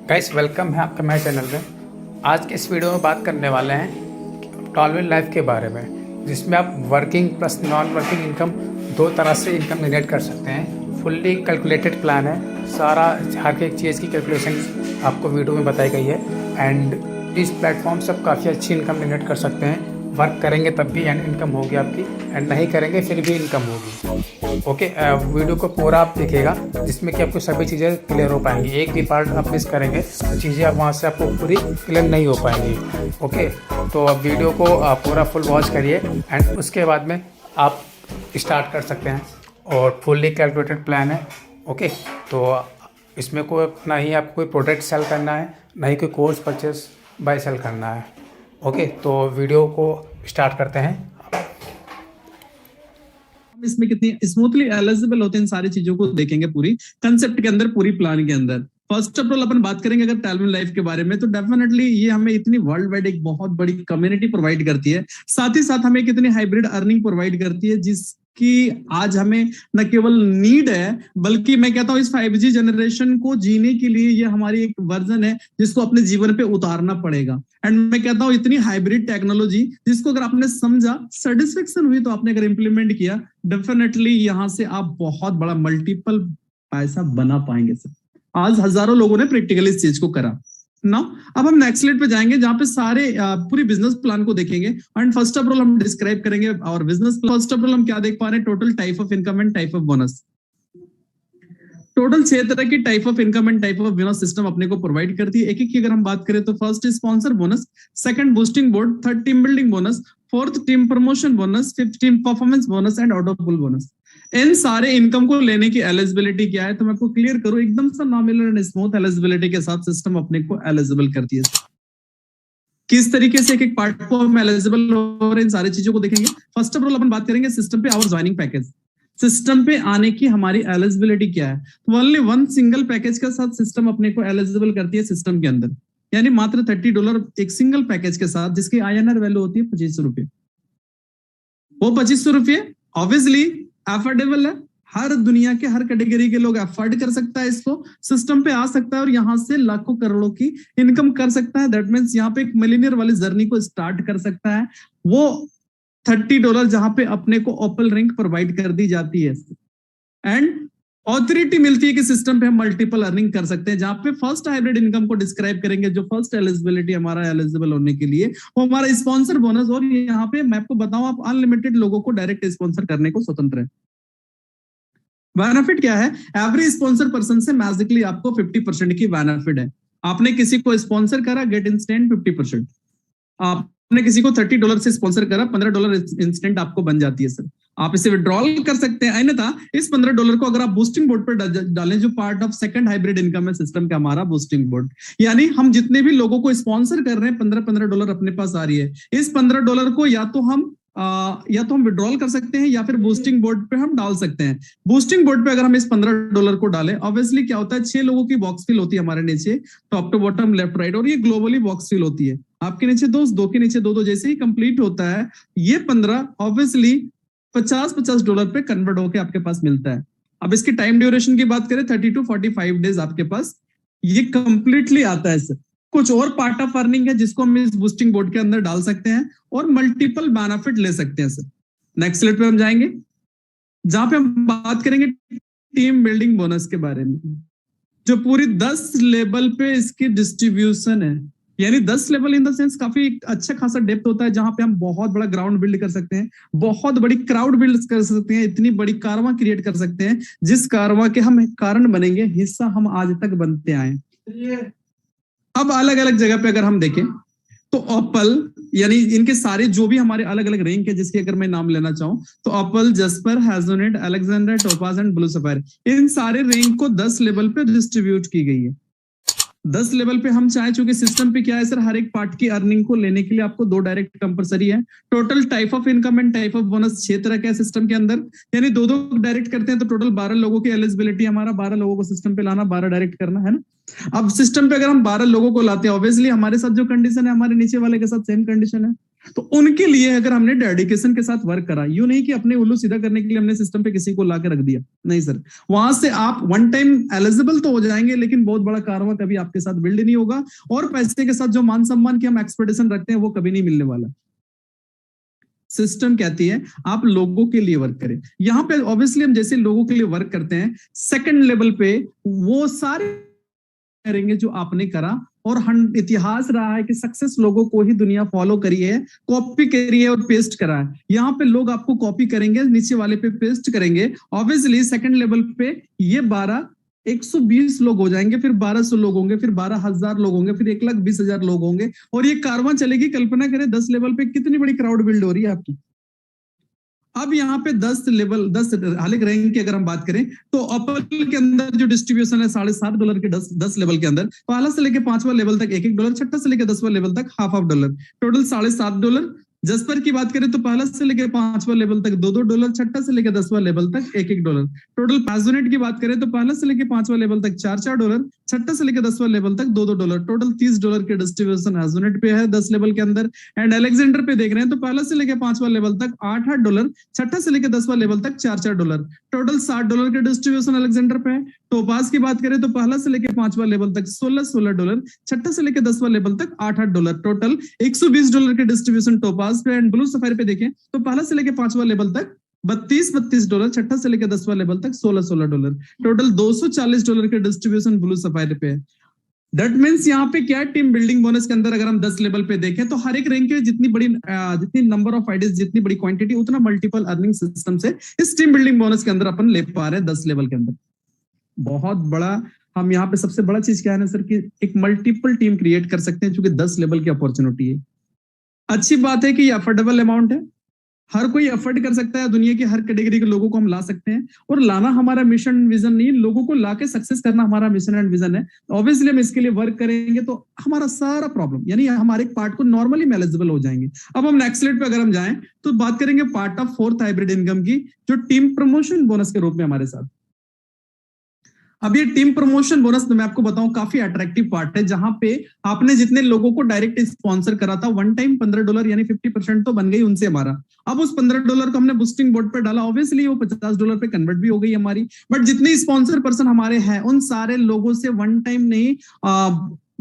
Guys welcome है आपका मेरे चैनल में। आज के इस वीडियो में बात करने वाले हैं टॉलविन लाइफ के बारे में, जिसमें आप working plus non working income दो तरह से इनकम जनरेट कर सकते हैं। फुल्ली कैलकुलेटेड प्लान है, सारा हर एक चीज़ की कैलकुलेशन आपको वीडियो में बताई गई है। एंड इस प्लेटफॉर्म से आप काफ़ी अच्छी इनकम जनरेट कर सकते हैं। वर्क करेंगे तब भी इनकम होगी आपकी, एंड नहीं करेंगे फिर भी इनकम होगी। ओके, वीडियो को पूरा आप देखिएगा, जिसमें कि आपको सभी चीज़ें क्लियर हो पाएंगी। एक भी पार्ट आप मिस करेंगे तो चीज़ें आप वहाँ से आपको पूरी क्लियर नहीं हो पाएंगी। ओके, तो अब वीडियो को पूरा फुल वॉच करिए एंड उसके बाद में आप स्टार्ट कर सकते हैं। और फुल्ली कैलकुलेटेड प्लान है। ओके, तो इसमें कोई ना ही आपको कोई प्रोडक्ट सेल करना है, ना ही कोई कोर्स परचेस बाय सेल करना है। ओके, तो वीडियो को स्टार्ट करते हैं। हम इसमें कितनी स्मूथली एलिजिबल होते हैं, इन सारी चीजों को देखेंगे पूरी कंसेप्ट के अंदर, पूरी प्लान के अंदर। फर्स्ट ऑफ ऑल अपन बात करेंगे अगर टॉलविन लाइफ के बारे में, तो डेफिनेटली ये हमें इतनी वर्ल्ड वाइड एक बहुत बड़ी कम्युनिटी प्रोवाइड करती है, साथ ही साथ हमें कितनी हाइब्रिड अर्निंग प्रोवाइड करती है, जिसकी आज हमें न केवल नीड है, बल्कि मैं कहता हूं इस 5G जनरेशन को जीने के लिए ये हमारी एक वर्जन है जिसको अपने जीवन पे उतारना पड़ेगा। एंड मैं कहता हूं इतनी हाइब्रिड टेक्नोलॉजी जिसको अगर आपने समझा, सेटिस्फेक्शन हुई, तो आपने अगर इंप्लीमेंट किया, डेफिनेटली यहां से आप बहुत बड़ा मल्टीपल पैसा बना पाएंगे सर। आज हजारों लोगों ने प्रैक्टिकली इस चीज को करा ना। अब हम नेक्स्ट स्लाइड पे जाएंगे, जहां पे सारे पूरी बिजनेस प्लान को देखेंगे। एंड फर्स्ट ऑफ ऑल हम डिस्क्राइब करेंगे और बिजनेस फर्स्ट ऑफ ऑल हम क्या देख पा रहे हैं, total type of income and type of bonus. Total 6 तरह की type of income and type of bonus system अपने को प्रोवाइड करती है। एक एक की अगर हम बात करें तो first sponsor bonus, second boosting board, third team building bonus, fourth team promotion bonus, fifth team performance bonus and auto pool bonus. इन सारे इनकम को लेने की एलिजिबिलिटी क्या है, तो मैं आपको क्लियर करूं, एकदम सा नॉमिनल एंड स्मूथ एलिजिबिलिटी के साथ सिस्टम अपने को एलिजिबल करती है। किस तरीके से एक एक पार्ट को हम एलिजिबल हो रहे हैं, इन सारी चीजों को देखेंगे। फर्स्ट ऑफ ऑल अपन बात करेंगे सिस्टम पे आवर ज्वाइनिंग पैकेज। सिस्टम पे आने की हमारी एलिजिबिलिटी क्या है, तो ओनली वन सिंगल पैकेज के साथ सिस्टम अपने को एलिजिबल करती है सिस्टम के अंदर, यानी मात्र $30 एक सिंगल पैकेज के साथ, जिसकी INR वैल्यू होती है 2500 रुपये। वो 2500 रुपये ऑब्वियसली अफोर्डेबल है, हर दुनिया के हर कैटेगरी के लोग अफोर्ड कर सकता है, इसको सिस्टम पे आ सकता है और यहाँ से लाखों करोड़ों की इनकम कर सकता है। दैट मीन्स यहाँ पे एक मिलियनियर वाली जर्नी को स्टार्ट कर सकता है। वो $30 जहां पे अपने को ओपल रैंक प्रोवाइड कर दी जाती है एंड ऑथोरिटी मिलती है कि सिस्टम पे हम मल्टीपल अर्निंग कर सकते हैं। जहां पे फर्स्ट हाइब्रिड इनकम को डिस्क्राइब करेंगे, जो फर्स्ट एलिजिबिलिटी हमारा एलिजिबल होने के लिए, वो हमारा स्पॉन्सर बोनस। और यहाँ पे मैं आपको बताऊं, आप अनलिमिटेड लोगों को डायरेक्ट स्पॉन्सर करने को स्वतंत्र है। बेनिफिट क्या है, एवरी स्पॉन्सर पर्सन से मैजिकली आपको 50% की बेनिफिट है। आपने किसी को स्पॉन्सर करा, गेट इंस्टेंट 50%। आपने किसी को $30 से स्पॉन्सर करा, $15 इंस्टेंट आपको बन जाती है सर। आप इसे विड्रॉल कर सकते हैं। अन्यथा इस $15 को अगर आप बूस्टिंग बोर्ड पर डालें, जो part of second hybrid income है सिस्टम का हमारा बूस्टिंग बोर्ड, यानी हम जितने भी लोगों को स्पॉन्सर कर रहे हैं, $15 अपने पास आ रही है। इस $15 को या तो हम विड्रॉल कर सकते हैं या फिर बूस्टिंग बोर्ड पे हम डाल सकते हैं। बूस्टिंग बोर्ड पे अगर हम इस $15 को डालें, ऑब्वियसली क्या होता है, 6 लोगों की बॉक्स फिल होती है हमारे नीचे, top to bottom, left right, और ये ग्लोबली बॉक्स फिल होती है। आपके नीचे दो के नीचे दो, जैसे ही कंप्लीट होता है ये 15 ऑब्वियसली $50 पे कन्वर्ट होकर आपके पास मिलता है। अब इसकी टाइम ड्यूरेशन की बात करें, 30 to 45 डेज आपके पास ये कंप्लीटली आता है सर। कुछ और पार्ट ऑफ अर्निंग है जिसको हम इस बूस्टिंग बोर्ड के अंदर डाल सकते हैं और मल्टीपल बेनिफिट ले सकते हैं सर। नेक्स्ट स्लाइड पे हम जाएंगे, जहां पे हम बात करेंगे टीम बिल्डिंग बोनस के बारे में, जो पूरी 10 लेवल पे इसकी डिस्ट्रीब्यूशन है। यानी 10 लेवल इन द सेंस काफी अच्छा खासा डेप्थ होता है, जहां पे हम बहुत बड़ा ग्राउंड बिल्ड कर सकते हैं, बहुत बड़ी क्राउड बिल्ड कर सकते हैं, इतनी बड़ी कारवां क्रिएट कर सकते हैं, जिस कारवां के हम कारण बनेंगे, हिस्सा हम आज तक बनते आए। अब अलग अलग जगह पे अगर हम देखें तो ओपल, यानी इनके सारे जो भी हमारे अलग अलग रैंक है, जिसके अगर मैं नाम लेना चाहूं तो opal, jasper, hessonite, Alexander, topaz and blue sapphire, इन सारे रैंक को 10 लेवल पे डिस्ट्रीब्यूट की गई है। 10 लेवल पे हम चाहे, चूंकि सिस्टम पे क्या है सर, हर एक पार्ट की अर्निंग को लेने के लिए आपको 2 डायरेक्ट कंपलसरी है। Total type of income and type of bonus 6 तरह का सिस्टम के अंदर, यानी 2 डायरेक्ट करते हैं तो टोटल 12 लोगों की एलिजिबिलिटी, हमारा 12 लोगों को सिस्टम पे लाना, 12 डायरेक्ट करना है ना। अब सिस्टम पे अगर हम 12 लोगों को लाते हैं, ऑब्वियसली हमारे साथ जो कंडीशन है, हमारे नीचे वाले के साथ सेम कंडीशन है। तो उनके लिए अगर हमने डेडिकेशन के साथ वर्क करा, यूं नहीं कि अपने उल्लू सीधा करने के लिए हमने सिस्टम पे किसी को ला के रख दिया, नहीं सर, वहां से आप वन टाइम एलिजिबल तो हो जाएंगे, लेकिन बहुत बड़ा कारवा कभी आपके साथ बिल्ड नहीं होगा, और पैसे के साथ जो मान सम्मान की हम एक्सपेक्टेशन रखते हैं वो कभी नहीं मिलने वाला। सिस्टम कहती है आप लोगों के लिए वर्क करें। यहाँ पे ऑब्वियसली हम जैसे लोगों के लिए वर्क करते हैं, सेकंड लेवल पे वो सारे करेंगे जो आपने करा, और इतिहास रहा है कि सक्सेस लोगों को ही दुनिया फॉलो करी है, कॉपी करी है और पेस्ट करा है। यहाँ पे लोग आपको कॉपी करेंगे, नीचे वाले पे पेस्ट करेंगे। ऑब्वियसली सेकंड लेवल पे ये 120 लोग हो जाएंगे, फिर 1200 लोग होंगे, फिर 12,000 लोग होंगे, फिर 1,20,000 लोग होंगे, और ये कारवां चलेगी। कल्पना करें 10 लेवल पे कितनी बड़ी क्राउड बिल्ड हो रही है आपकी। अब यहाँ पे 10 लेवल, 10 हालांकि रैंक की अगर हम बात करें तो एप्पल के अंदर जो डिस्ट्रीब्यूशन है $7.5 के 10 लेवल के अंदर, पहला से लेके 5वां लेवल तक $1, छठा से लेके 10वां लेवल तक $0.5, टोटल $7.5। जस्पर की बात करें तो पहला से लेके 5वां लेवल तक $2, छठा से लेके 10वां लेवल तक $1। टोटल पैजोनेट की बात करें तो पहला से लेके 5वां लेवल तक $4, छठा से लेके 10वां लेवल तक $2, टोटल $30 के डिस्ट्रीब्यूशन हैजोनेट पे है 10 लेवल के अंदर। एंड अलेक्जेंडर पे देख रहे हैं तो पहला से लेके 5वां लेवल तक $8, छठा से लेके 10वां लेवल तक $4, टोटल $60 के डिस्ट्रीब्यूशन अलेक्जेंडर पे है। टोपाज की बात करें तो पहला से लेके 5वां लेवल तक $16, छठा से लेके 10वां लेवल तक $8, टोटल $120 के डिस्ट्रीब्यूशन टोपाज पे। एंड ब्लू सफायर पे देखें तो पहला से लेके 5वां लेवल तक $32, छठा से लेके 10वां लेवल तक $16, टोटल $240 के डिस्ट्रीब्यूशन ब्लू सफायर पे है। दैट मीन्स यहाँ पे क्या है, टीम बिल्डिंग बोनस के अंदर अगर हम 10 लेवल पे देखें तो हर एक रैंक के जितनी नंबर ऑफ आइडियाज, जितनी बड़ी क्वांटिटी, उतना मल्टीपल अर्निंग सिस्टम से इस टीम बिल्डिंग बोनस के अंदर अपन ले पा रहे हैं 10 लेवल के अंदर। बहुत बड़ा, हम यहाँ पे सबसे बड़ा चीज क्या है ना सर, कि एक मल्टीपल टीम क्रिएट कर सकते हैं, चूंकि 10 लेवल की अपॉर्चुनिटी है। अच्छी बात है कि ये अफोर्डेबल अमाउंट है, हर कोई अफोर्ड कर सकता है, दुनिया की हर कैटेगरी के लोगों को हम ला सकते हैं, और लाना हमारा मिशन विजन नहीं, लोगों को लाके सक्सेस करना हमारा मिशन एंड विजन है। ऑब्वियसली हम इसके लिए वर्क करेंगे तो हमारा सारा प्रॉब्लम, यानी हमारे पार्ट को नॉर्मली मैनेजेबल हो जाएंगे। अब हम नेक्स्ट स्लाइड पे अगर हम जाएं तो बात करेंगे part of fourth hybrid income की, जो टीम प्रमोशन बोनस के रूप में हमारे साथ। अब ये टीम प्रमोशन बोनस तो मैं आपको बताऊं काफी अट्रैक्टिव पार्ट है, जहां पे आपने जितने लोगों को डायरेक्ट स्पॉन्सर करा था, वन टाइम $15 यानी 50% तो बन गई उनसे हमारा। अब उस $15 को हमने बूस्टिंग बोर्ड पे डाला, ऑब्वियसली वो $50 पे कन्वर्ट भी हो गई हमारी, बट जितने स्पॉन्सर पर्सन हमारे हैं उन सारे लोगों से वन टाइम नहीं,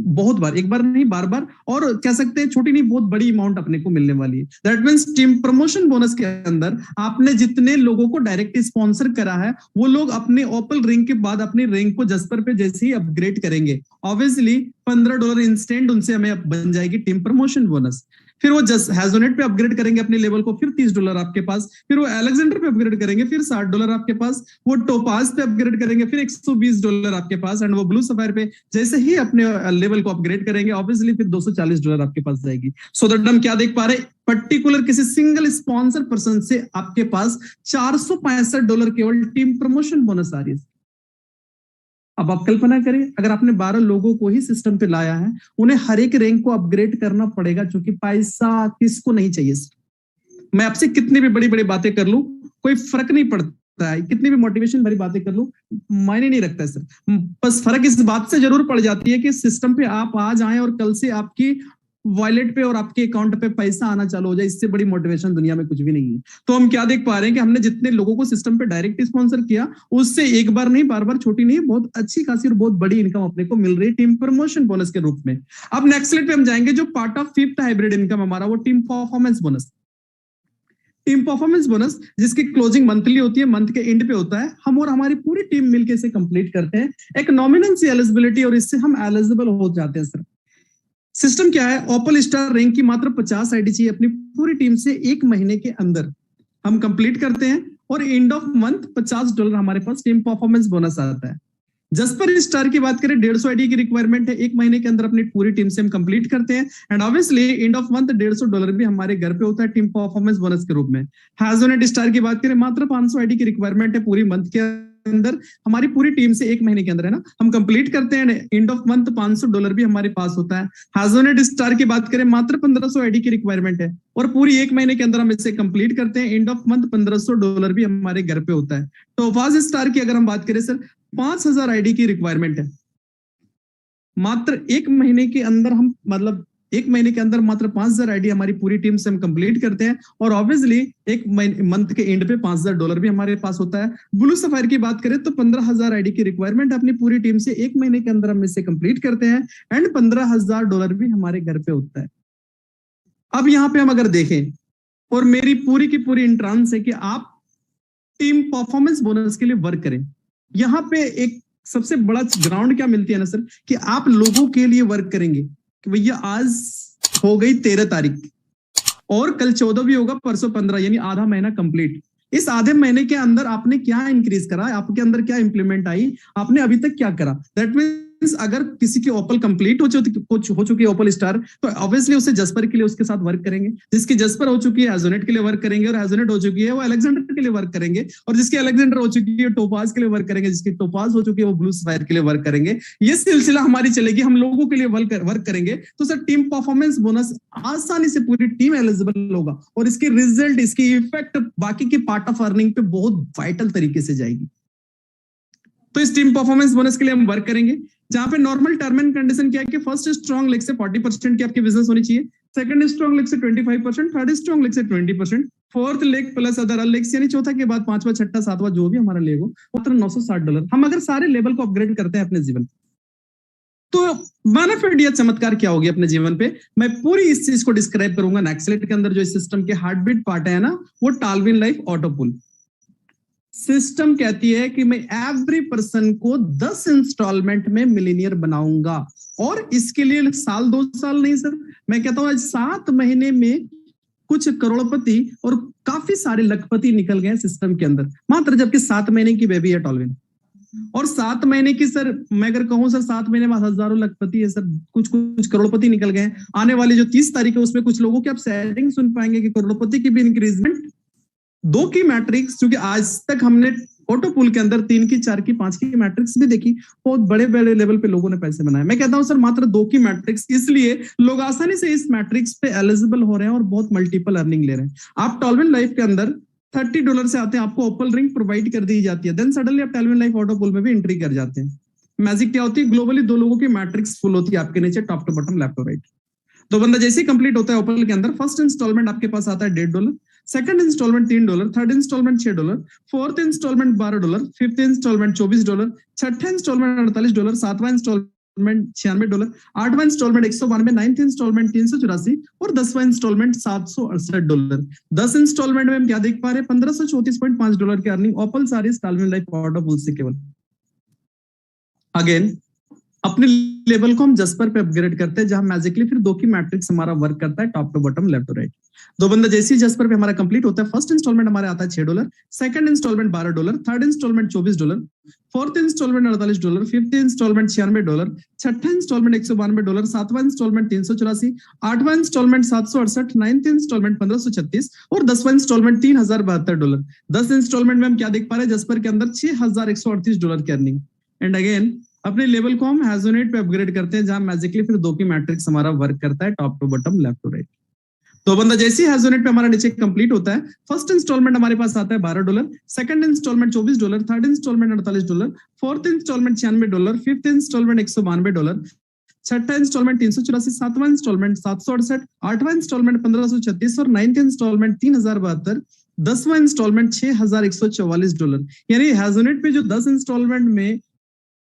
बहुत बार, एक बार नहीं बार बार, और कह सकते हैं छोटी नहीं बहुत बड़ी अमाउंट अपने को मिलने वाली है। That means team promotion bonus के अंदर आपने जितने लोगों को डायरेक्ट स्पॉन्सर करा है, वो लोग अपने ओपल रैंक के बाद अपनी रैंक को जस्पर पे जैसे ही अपग्रेड करेंगे, ऑब्वियसली $15 इंस्टेंट उनसे हमें बन जाएगी टीम प्रमोशन बोनस। फिर वो जस्ट हैजोनेट पे अपग्रेड करेंगे अपने लेवल को, फिर $30 आपके पास, फिर वो अलेक्जेंडर पे अपग्रेड करेंगे, फिर $60 आपके पास, वो टोपाज पे अपग्रेड करेंगे, फिर $120 आपके पास, एंड वो ब्लू सफायर पे जैसे ही अपने लेवल को अपग्रेड करेंगे, ऑब्वियसली फिर $240 आपके पास जाएगी। सो दैट हम क्या देख पा रहे, पर्टिकुलर किसी सिंगल स्पॉन्सर पर्सन से आपके पास $465 केवल टीम प्रमोशन बोनस आ रही है। अब आप कल्पना करें, अगर आपने 12 लोगों को ही सिस्टम पे लाया है, उन्हें हर एक रैंक को अपग्रेड करना पड़ेगा, क्योंकि पैसा किसको नहीं चाहिए। मैं आपसे कितनी भी बड़ी बड़ी बातें कर लूं, कोई फर्क नहीं पड़ता है, कितनी भी मोटिवेशन भरी बातें कर लूं, मायने नहीं रखता है सर। बस फर्क इस बात से जरूर पड़ जाती है कि सिस्टम पे आप आ जाएं और कल से आपकी वॉलेट पे और आपके अकाउंट पे पैसा आना चालू हो जाए, इससे बड़ी मोटिवेशन दुनिया में कुछ भी नहीं है। तो हम क्या देख पा रहे हैं कि हमने जितने लोगों को सिस्टम पे डायरेक्ट स्पॉन्सर किया, उससे एक बार नहीं बार बार, छोटी नहीं, बहुत अच्छी खासी और बहुत बड़ी इनकम अपने को मिल रही है टीम प्रमोशन बोनस के रूप में। अब नेक्स्ट स्लाइड पे हम जाएंगे, जो part of fifth hybrid income हमारा, वो team performance bonus. Team performance bonus जिसकी क्लोजिंग मंथली होती है, मंथ के एंड पे होता है, हम और हमारी पूरी टीम मिलकर इसे कंप्लीट करते हैं, एक नॉमिनल सी एलिजिबिलिटी, और इससे हम एलिजिबल हो जाते हैं सर। सिस्टम क्या है, ओपल स्टार रैंक की मात्र 50 आईडी चाहिए अपनी पूरी टीम से, 1 महीने के अंदर हम कंप्लीट करते हैं, और एंड ऑफ मंथ $50 हमारे पास टीम परफॉर्मेंस बोनस आता है। जस्पर स्टार की बात करें, 150 आईडी की रिक्वायरमेंट है, 1 महीने के अंदर अपनी पूरी टीम से हम कंप्लीट करते हैं, and obviously end of month $150 भी हमारे घर पे होता है टीम परफॉर्मेंस बोनस के रूप में। हैजोनेट स्टार की बात करें, मात्र 500 आईडी की रिक्वायरमेंट है पूरी मंथ के अंदर, हमारी पूरी टीम से 1 महीने के अंदर है ना, हम कंप्लीट करते हैं, एंड ऑफ मंथ $500 भी हमारे पास होता है। हैजोनेट स्टार की बात करें, मात्र 1500 आईडी की रिक्वायरमेंट है, और पूरी 1 महीने के अंदर हम इसे कंप्लीट करते हैं, एंड ऑफ मंथ $1500 भी हमारे घर पे होता है। टोपाज स्टार की अगर हम बात करें सर, 5000 आईडी की रिक्वायरमेंट है, मात्र 1 महीने के अंदर हम मतलब एक महीने के अंदर मात्र 5,000 आईडी हमारी पूरी टीम से हम कंप्लीट करते हैं और ऑब्वियसली एक मंथ के एंड पे $5,000 भी हमारे पास होता है। ब्लू सफायर की बात करें तो 15,000 आईडी की रिक्वायरमेंट अपनी पूरी टीम से एक महीने के अंदर हम इसे कंप्लीट करते हैं एंड $15,000 भी हमारे घर पे होता है। अब यहाँ पे हम अगर देखें और मेरी पूरी की पूरी इंट्रांस है कि आप टीम परफॉर्मेंस बोनस के लिए वर्क करें। यहाँ पे एक सबसे बड़ा ग्राउंड क्या मिलती है ना सर, कि आप लोगों के लिए वर्क करेंगे कि भैया आज हो गई 13 तारीख और कल 14 भी होगा, परसों 15, यानी आधा महीना कंप्लीट। इस आधे महीने के अंदर आपने क्या इंक्रीज करा, आपके अंदर क्या इंप्लीमेंट आई, आपने अभी तक क्या करा। दैट मीन्स अगर किसी की ओपल कंप्लीट हो चुकी है ओपल स्टार, तो ऑब्वियसली उसे जस्पर के लिए उसके साथ वर्क करेंगे। जिसकी जस्पर हो चुकी है एजोनेट के लिए वर्क करेंगे, और एजोनेट हो चुकी है वो अलेक्जेंडर के लिए वर्क करेंगे, और जिसकी अलेक्जेंडर हो चुकी है टोपाज के लिए वर्क करेंगे, जिसकी टोपाज हो चुकी है वो ब्लू सफायर के लिए वर्क करेंगे। ये सिलसिला हमारी चलेगी, हम लोगों के लिए वर्क करेंगे। तो सर टीम परफॉर्मेंस बोनस आसानी से पूरी टीम एलिजिबल होगा और इसकी रिजल्ट, इसकी इफेक्ट बाकी के पार्ट ऑफ अर्निंग पे बहुत वाइटल तरीके से जाएगी। तो इस टीम परफॉर्मेंस बोनस के लिए हम वर्क करेंगे, जहां पे नॉर्मल टर्म एंड कंडीशन क्या है कि फर्स्ट स्ट्रॉन्ग लेग से 40% की आपकी बिजनेस होनी चाहिए, सेकंड स्ट्रॉन्ग लेग से 25%, थर्ड स्ट्रॉन्ग लेग से 20%, fourth leg plus other legs, यानी चौथा के बाद पांचवा, छठा, सातवां जो भी हमारा लेग हो, मात्र $960। हम अगर सारे लेवल को अपग्रेड करते हैं अपने जीवन, तो बेनिफिट या चमत्कार क्या होगी अपने जीवन पे, मैं पूरी इस चीज को डिस्क्राइब करूंगा। नेक्सलेट के अंदर जो इस सिस्टम के हार्ट बीट पार्ट है ना, वो टालविन लाइफ ऑटो पुल सिस्टम कहती है कि मैं एवरी पर्सन को 10 इंस्टॉलमेंट में मिलीनियर बनाऊंगा, और इसके लिए साल 2 साल नहीं सर, मैं कहता हूं 7 महीने में कुछ करोड़पति और काफी सारे लखपति निकल गए सिस्टम के अंदर, मात्र जबकि 7 महीने की बेबी है टॉलविन। और 7 महीने की सर मैं अगर कहूं सर 7 महीने बाद हजारों लखपति है सर, कुछ करोड़पति निकल गए। आने वाली जो 30 तारीख है उसमें कुछ लोगों की आप सेटिंग सुन पाएंगे कि करोड़पति की भी इंक्रीजमेंट 2 की मैट्रिक्स, क्योंकि आज तक हमने ऑटो पूल के अंदर 3 की, 4 की, 5 की मैट्रिक्स भी देखी, बहुत बड़े बड़े लेवल पे लोगों ने पैसे बनाए। मैं कहता हूं सर मात्र 2 की मैट्रिक्स, इसलिए लोग आसानी से इस मैट्रिक्स पे एलिजिबल हो रहे हैं और बहुत मल्टीपल अर्निंग ले रहे हैं। आप टॉलविन लाइफ के अंदर $30 से आते हैं, आपको ओपल रिंग प्रोवाइड कर दी जाती है, देन सडनली आप टॉलविन लाइफ ऑटो पूल में भी एंट्री कर जाते हैं। मैजिक क्या होती है, ग्लोबली 2 लोगों की मैट्रिक्स फुल होती है आपके नीचे, top to bottom, left to right. तो बंदा जैसे ही कंप्लीट होता है ओपल के अंदर, फर्स्ट इंस्टॉलमेंट आपके पास आता है $1.5, second installment $3, third installment $6, fourth installment $12, fifth installment $24, छठा इंस्टॉलमेंट $48, सातवां इंस्टॉलमेंट $96, आठवां इंस्टॉलमेंट $192, नाइन्थ इंस्टॉलमेंट $384 और 10वां इंस्टॉलमेंट $768। 10 इंस्टॉलमेंट में हम क्या देख पा रहे हैं, $1534.5 की earning opal series Tallwin life auto pool से केवल। अगेन अपने लेवल को हम जस्पर पे अपग्रेड करते हैं, जहां मैजिकली फिर 2 की मैट्रिक्स हमारा वर्क करता है, top to bottom, left to right. 2 बंदा जैसे ही जस्पर पे हमारा कंप्लीट होता है, फर्स्ट इंस्टॉलमेंट हमारे आता है $6, second installment $12, third installment $24, fourth installment $48, fifth installment $96, छठा इंस्टॉलमेंट $192, सातवां इंस्टॉलमेंट $384, आठवां इंस्टॉलमेंट $768, नाइन्थ इंस्टॉलमेंट $1536 और 10वां इंस्टॉलमेंट $3072। 10 इंस्टॉलमेंट में हम क्या देख पा रहे हैं, जस्पर के अंदर $6138 की अर्निंग। एंड अगेन अपने लेवल को हम हैजोनेट पे अपग्रेड करते हैं, जहां मैजिकली फिर 2 की मैट्रिक्स हमारा वर्क करता है, top to bottom, left to right. तो बंदा जैसे ही हैजोनेट पे हमारा नीचे कंप्लीट होता है, फर्स्ट इंस्टॉलमेंट हमारे पास आता है $12, second installment $24, third installment $48, fourth installment $96, fifth installment $192, छठा इंस्टॉलमेंट $384, सातवां इंस्टॉलमेंट $768, आठवां इंस्टॉलमेंट $1536 और नाइन्थ इंस्टॉलमेंट $3072, 10वां इंस्टॉलमेंट $6144। यानी हैजोनेट पे जो 10 इंस्टॉलमेंट में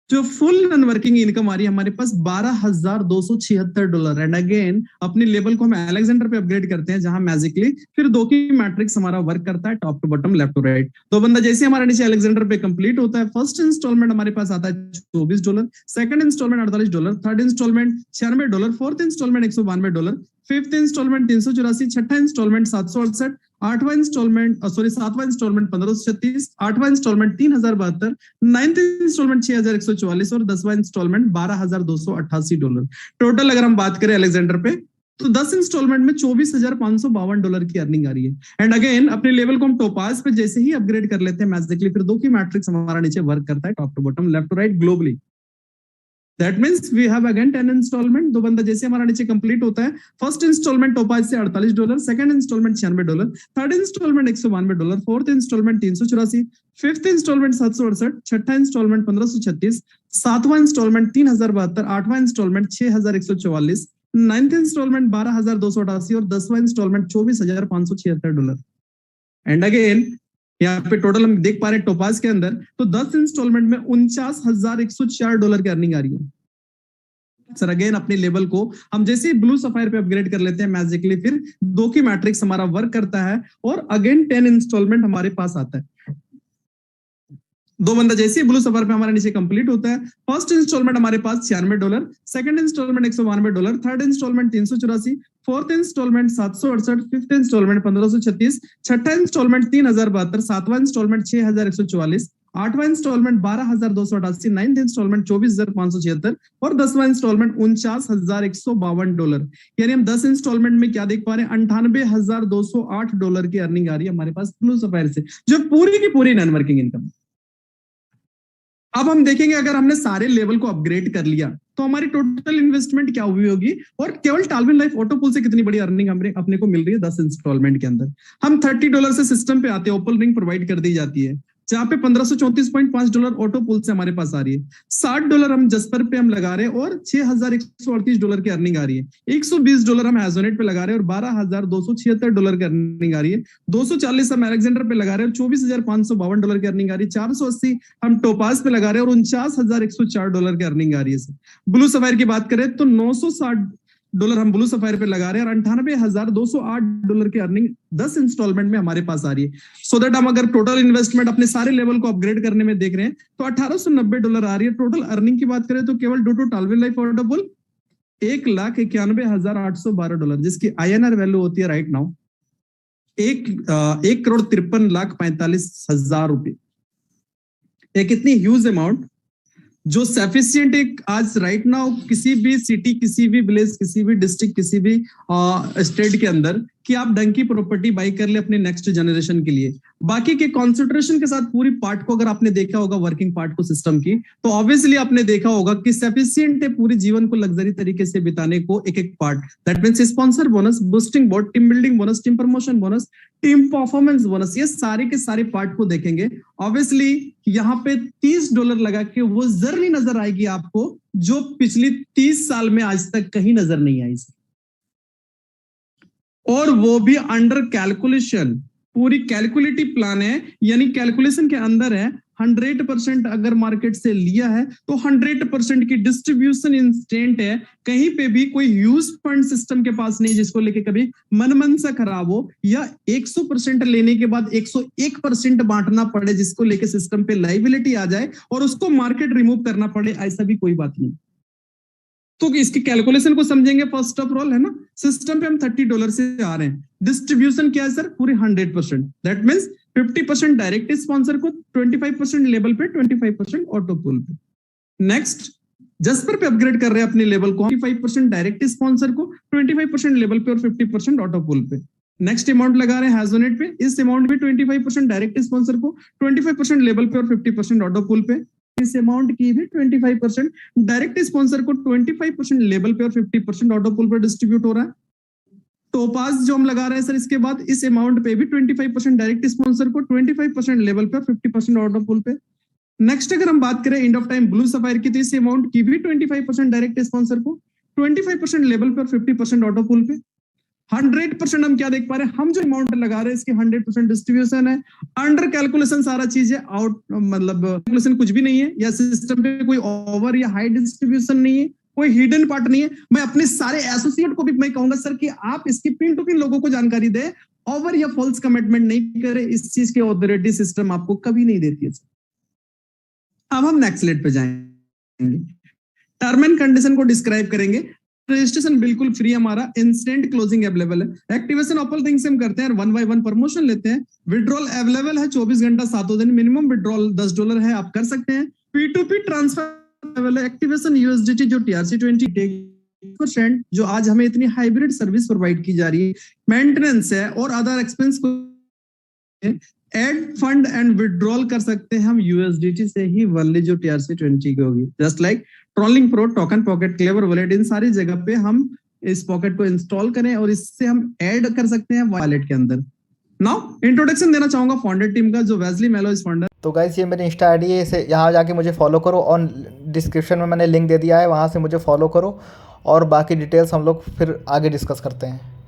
जो फुल नॉन वर्किंग इनकम आ रही है हमारे पास $12,276। एंड अगेन अपने लेवल को हम अलेक्जेंडर पे अपग्रेड करते हैं, जहां मैजिकली फिर 2 की मैट्रिक्स हमारा वर्क करता है, top to bottom, left to right. तो बंदा जैसे हमारा नीचे अलेक्जेंडर पे कंप्लीट होता है, फर्स्ट इंस्टॉलमेंट हमारे पास आता है $24, second installment $48, third installment $96, fourth installment $192, fifth installment $384, छठा इंस्टॉलमेंट $768, सातवां इंस्टॉलमेंट $1536, आठवां इंस्टॉलमेंट $3072, नाइन्थ इंस्टॉलमेंट $6144 और 10वां इंस्टॉलमेंट $12,288। टोटल अगर हम बात करें अलेक्जेंडर पे, तो 10 इंस्टॉलमेंट में $24,552 की अर्निंग आ रही है। एंड अगेन अपने लेवल को हम टोपाज पे जैसे ही अपग्रेड कर लेते हैं, मैजिकली फिर 2 की मैट्रिक्स हमारा नीचे वर्क करता है, top to bottom, left to right, globally. That means we have again 10 installment. 2 बंदा जैसे हमारा नीचे कंप्लीट होता है, फर्स्ट इंस्टॉलमेंट टोपाज से $48, second installment $96, third installment $192, fourth installment $384, fifth installment $768, छठा इंस्टॉलमेंट $1536, सातवां इंस्टॉलमेंट $3072, आठवां इंस्टॉलमेंट $6144, नाइन्थ इंस्टॉलमेंट $12,288 और 10वां इंस्टॉलमेंट $24,576। एंड अगेन यहाँ पे टोटल हम देख पा रहे हैं टोपाज के अंदर, तो 10 इंस्टॉलमेंट में $49,104 की अर्निंग आ रही है। सर अगेन अपने लेवल को हम जैसे ही ब्लू सफायर पे अपग्रेड कर लेते हैं मैजिकली, फिर 2 की मैट्रिक्स हमारा वर्क करता है और अगेन 10 इंस्टॉलमेंट हमारे पास आता है। 2 बंदा जैसे ही ब्लू सफायर पे हमारा नीचे कंप्लीट होता है, फर्स्ट इंस्टॉलमेंट हमारे पास $96, second installment $192, third installment 384, fourth installment 768, fifth installment 1536, छठा इंस्टॉलमेंट 3072, सातवां इंस्टॉलमेंट 6144, आठवां इंस्टॉलमेंट 12,288, नाइन्थ इंस्टॉलमेंट 24,576 और 10वां इंस्टॉलमेंट $49,152। यानी हम 10 इंस्टॉलमेंट में क्या देख पा रहे हैं, $98,208 की अर्निंग आ रही है हमारे पास ब्लू सफायर से, जो पूरी की पूरी नॉन वर्किंग इनकम। अब हम देखेंगे अगर हमने सारे लेवल को अपग्रेड कर लिया तो हमारी टोटल इन्वेस्टमेंट क्या हुई होगी और केवल टालविन लाइफ ऑटो पूल से कितनी बड़ी अर्निंग हमें अपने को मिल रही है 10 इंस्टॉलमेंट के अंदर। हम $30 से सिस्टम पे आते हैं, ओपन रिंग प्रोवाइड कर दी जाती है, जहां पे $1534.5 ऑटो पुल से हमारे पास आ रही है। $60 हम जस्पर पे हम लगा रहे हैं और $6,138 की अर्निंग आ रही है। $120 हम एजोनेट पे लगा रहे हैं और $12,276 की अर्निंग आ रही है। $240 हम अलेक्जेंडर पे लगा रहे हैं और $24,552 की अर्निंग आ रही है। $480 हम टोपाज पे लगा रहे हैं और $49,104 की अर्निंग आ रही है। ब्लू सफायर की बात करें तो $960 हम ब्लू सफायर पे लगा रहे हैं और $98,208 की अर्निंग 10 इंस्टॉलमेंट में हमारे पास आ रही है। सो दैट हम अगर टोटल इन्वेस्टमेंट अपने सारे लेवल को अपग्रेड करने में देख रहे हैं तो $1,890 आ रही है। टोटल अर्निंग की बात करें तो केवल due to toluene life auto पुल $1,91,812, जिसकी INR वैल्यू होती है राइट नाउ 1,53,45,000 रुपए। एक इतनी ह्यूज अमाउंट जो सफिशिएंट एक आज राइट नाउ किसी भी सिटी, किसी भी विलेज, किसी भी डिस्ट्रिक्ट, किसी भी स्टेट के अंदर कि आप डंकी प्रॉपर्टी बाई कर ले अपने नेक्स्ट जनरेशन के लिए। बाकी के कॉन्सेंट्रेशन के साथ पूरी पार्ट को अगर आपने देखा होगा, वर्किंग पार्ट को सिस्टम की, तो ऑब्वियसली आपने देखा होगा कि सफिशिएंट है पूरे जीवन को लग्जरी तरीके से बिताने को एक एक part. That means sponsor bonus, boosting board, team building bonus, team promotion bonus, team performance bonus, ये सारे के सारे पार्ट को देखेंगे। ऑब्वियसली यहाँ पे $30 लगा के वो जर्नी नजर आएगी आपको जो पिछली 30 साल में आज तक कहीं नजर नहीं आई, और वो भी अंडर कैलकुलेशन। पूरी कैलकुलेटिव प्लान है, यानी कैलकुलेशन के अंदर है। 100% अगर मार्केट से लिया है तो 100% की डिस्ट्रीब्यूशन इंस्टेंट है। कहीं पे भी कोई ह्यूज फंड सिस्टम के पास नहीं जिसको लेके कभी मन सा खराब हो, या 100% लेने के बाद 101% बांटना पड़े जिसको लेके सिस्टम पे लाइबिलिटी आ जाए और उसको मार्केट रिमूव करना पड़े, ऐसा भी कोई बात नहीं। तो इसकी कैलकुलेशन को समझेंगे। फर्स्ट ऑफ ऑल है ना, सिस्टम पे हम $30 से आ रहे हैं। डिस्ट्रीब्यूशन क्या है सर, पूरी 100%। दैट मींस 50% डायरेक्ट स्पॉन्सर को, 25% लेवल पे, 25% ऑटो पुल पे। नेक्स्ट जस्पर पे अपग्रेड कर रहे हैं अपने लेवल को, 25% डायरेक्ट स्पॉन्सर को, 25% लेवल पे और 50% ऑटो पुल पे। नेक्स्ट अमाउंट लगा रहे हैं हैजोनेट पे, इस अमाउंट पे 25% डायरेक्ट स्पॉन्सर को, 25% लेवल पे और 50% ऑटो पुल पे। इस अमाउंट की भी 25% डायरेक्ट स्पॉन्सर को, 25% लेवल पे और 50% ऑटो पुल पे डिस्ट्रीब्यूट हो रहा है। टोपाज जो हम लगा रहे हैं सर, इसके बाद इस अमाउंट पे भी 25% डायरेक्ट स्पॉन्सर को, 25% लेवल पे और 50% ऑटो पुल पे। नेक्स्ट अगर हम बात करें end of time blue sapphire की, तो इस अमाउंट की भी 25% डायरेक्ट स्पॉन्सर को, 25% लेवल पे और 50% ऑटो पुल पे। 100% हम क्या देख पा रहे हैं, हम जो अमाउंट लगा रहे हैं इसकी 100% डिस्ट्रीब्यूशन है। अंडर कैलकुलेशन सारा चीज है, आउट मतलब कैलकुलेशन कुछ भी नहीं है, या सिस्टम पे कोई ओवर या हाई डिस्ट्रीब्यूशन नहीं है, कोई हिडन पार्ट नहीं है। मैं अपने सारे एसोसिएट को भी मैं कहूंगा सर कि आप इसकी पिन टू पिन लोगों को जानकारी दे, ओवर या फॉल्स कमिटमेंट नहीं करे। इस चीज की ऑथोरिटी सिस्टम आपको कभी नहीं देती है। अब हम नेक्स्ट स्लाइड पे जाएंगे, टर्म एंड कंडीशन को डिस्क्राइब करेंगे। रजिस्ट्रेशन बिल्कुल फ्री हमारा, इंस्टेंट क्लोजिंग अवेलेबल है। एक्टिवेशन ऑपल थिंग्स हम करते हैं, 1 by 1 प्रमोशन लेते हैं। विड्रॉल अवेलेबल है 24 घंटा 7 दिन, मिनिमम विड्रॉल $10 है, आप कर सकते हैं। P2P ट्रांसफर है। एक्टिवेशन USDT जो TRC20% जो आज हमें इतनी हाइब्रिड सर्विस प्रोवाइड की जा रही है, मेंटेनेंस है और अदर एक्सपेंस को एड फंड एंड विड्रॉल कर सकते हैं हम USDT से ही, वनली जो TRC20 की होगी। Just like TronLink pro, token pocket, clever wallet, इन सारी जगह पे हम इस पॉकेट को इंस्टॉल करें और इससे हम ऐड कर सकते हैं वॉलेट के अंदर। नाउ इंट्रोडक्शन देना चाहूंगा फाउंडर टीम का, जो वेस्ली मेलो इस फाउंडर। तो गाइस ये मेरी इंस्टा आईडी है, इसे यहाँ जाके मुझे फॉलो करो और डिस्क्रिप्शन में मैंने लिंक दे दिया है, वहाँ से मुझे फॉलो करो और बाकी डिटेल्स हम लोग फिर आगे डिस्कस करते हैं।